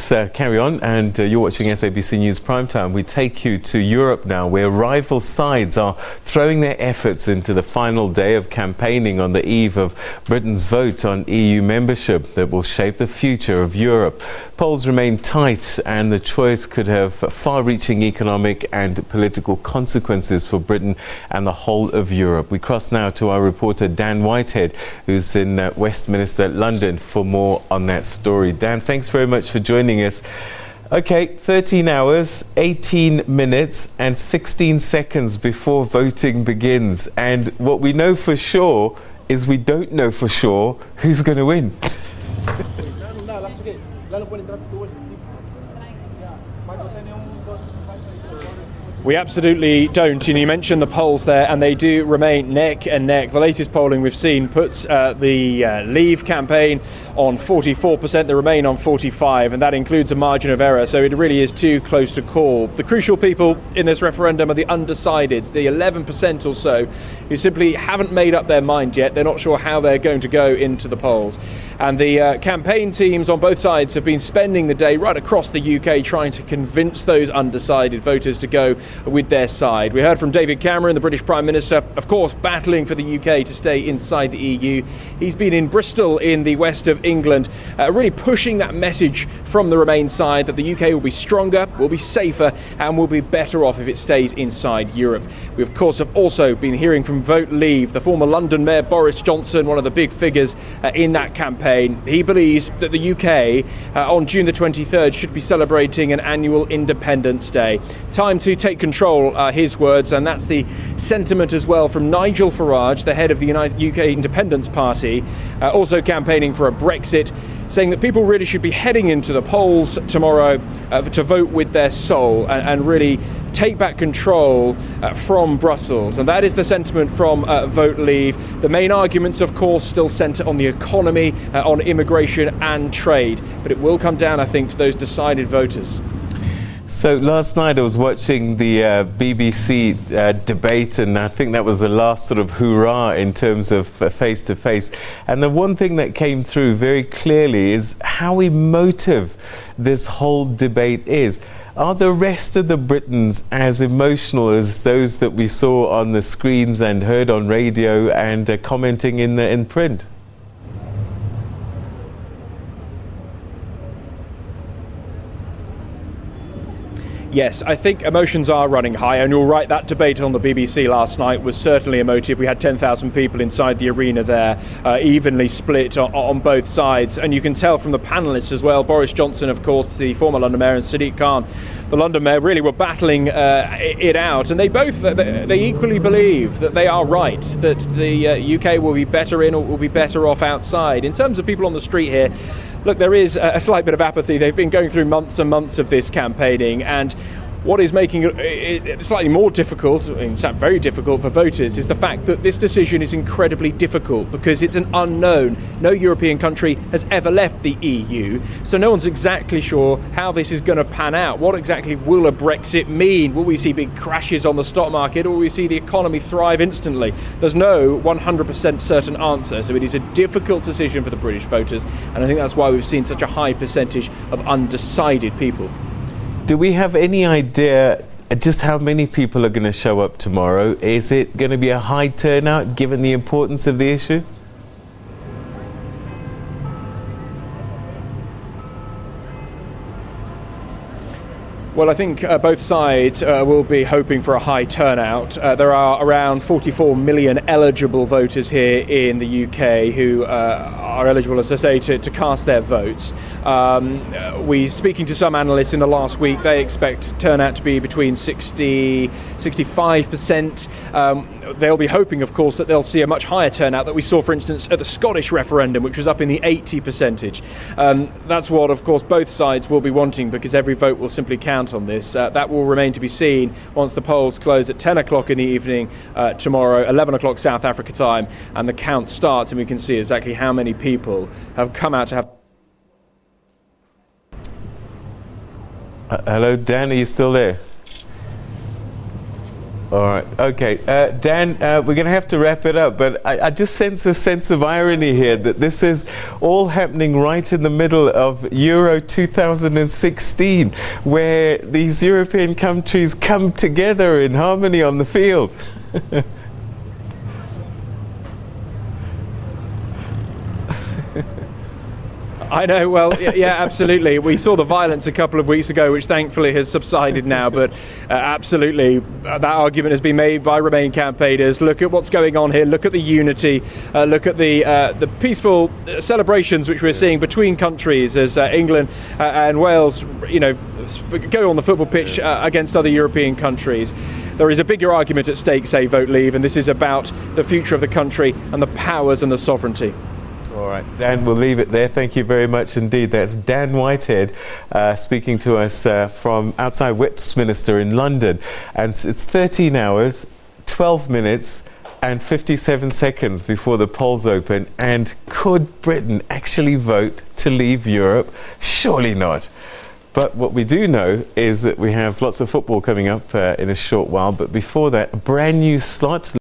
Let's carry on, and you're watching SABC News Primetime. We take you to Europe now, where rival sides are throwing their efforts into the final day of campaigning on the eve of Britain's vote on EU membership that will shape the future of Europe. Polls remain tight, and the choice could have far-reaching economic and political consequences for Britain and the whole of Europe. We cross now to our reporter Dan Whitehead, who's in Westminster, London, for more on that story. Dan, thanks very much for joining us. Okay, 13 hours, 18 minutes and 16 seconds before voting begins. And what we know for sure is we don't know for sure who's going to win. We absolutely don't. You mentioned the polls there, and they do remain neck and neck. The latest polling we've seen puts the Leave campaign on 44%, the Remain on 45%, and that includes a margin of error, so it really is too close to call. The crucial people in this referendum are the undecideds, the 11% or so, who simply haven't made up their mind yet. They're not sure how they're going to go into the polls. And the campaign teams on both sides have been spending the day right across the UK trying to convince those undecided voters to go with their side. We heard from David Cameron, the British Prime Minister, of course, battling for the UK to stay inside the EU. He's been in Bristol in the west of England, really pushing that message from the Remain side that the UK will be stronger, will be safer, and will be better off if it stays inside Europe. We, of course, have also been hearing from Vote Leave, the former London Mayor Boris Johnson, one of the big figures in that campaign. He believes that the UK on June the 23rd should be celebrating an annual Independence Day. Time to take control, his words, and that's the sentiment as well from Nigel Farage, the head of the UK Independence Party, also campaigning for a Brexit, saying that people really should be heading into the polls tomorrow to vote with their soul and really take back control from Brussels. And that is the sentiment from Vote Leave. The main arguments, of course, still centre on the economy, on immigration and trade. But it will come down, I think, to those decided voters. So last night I was watching the BBC debate, and I think that was the last sort of hurrah in terms of face-to-face. And the one thing that came through very clearly is how emotive this whole debate is. Are the rest of the Britons as emotional as those that we saw on the screens and heard on radio and commenting in print? Yes, I think emotions are running high, and you're right, that debate on the BBC last night was certainly emotive. We had 10,000 people inside the arena there, evenly split on both sides, and you can tell from the panellists as well. Boris Johnson, of course, the former London Mayor, and Sadiq Khan, the London Mayor, really were battling it out, and they equally believe that they are right, that the UK will be better in or will be better off outside. In terms of people on the street here, look, there is a slight bit of apathy. They've been going through months and months of this campaigning, and what is making it slightly more difficult, in fact very difficult for voters, is the fact that this decision is incredibly difficult because it's an unknown. No European country has ever left the EU, so no one's exactly sure how this is going to pan out. What exactly will a Brexit mean? Will we see big crashes on the stock market, or will we see the economy thrive instantly? There's no 100% certain answer, so it is a difficult decision for the British voters, and I think that's why we've seen such a high percentage of undecided people. Do we have any idea just how many people are going to show up tomorrow? Is it going to be a high turnout given the importance of the issue? Well, I think both sides will be hoping for a high turnout. There are around 44 million eligible voters here in the UK who are eligible, as I say, to cast their votes. Speaking to some analysts in the last week, they expect turnout to be between 65%. They'll be hoping, of course, that they'll see a much higher turnout that we saw, for instance, at the Scottish referendum, which was up in the 80%. That's what, of course, both sides will be wanting, because every vote will simply count on this. That will remain to be seen once the polls close at 10 o'clock in the evening tomorrow, 11 o'clock South Africa time, and the count starts, and we can see exactly how many people have come out to have. Hello, Dan, are you still there? All right. Okay. Dan, we're going to have to wrap it up, but I just sense a sense of irony here that this is all happening right in the middle of Euro 2016, where these European countries come together in harmony on the field. I know, well, yeah, absolutely. We saw the violence a couple of weeks ago, which thankfully has subsided now, but absolutely, that argument has been made by Remain campaigners. Look at what's going on here, look at the unity, look at the peaceful celebrations which we're seeing between countries as England and Wales, go on the football pitch against other European countries. There is a bigger argument at stake, say Vote Leave, and this is about the future of the country and the powers and the sovereignty. All right, Dan, we'll leave it there. Thank you very much indeed. That's Dan Whitehead speaking to us from outside Westminster in London. And it's 13 hours, 12 minutes and 57 seconds before the polls open. And could Britain actually vote to leave Europe? Surely not. But what we do know is that we have lots of football coming up in a short while. But before that, a brand new slot.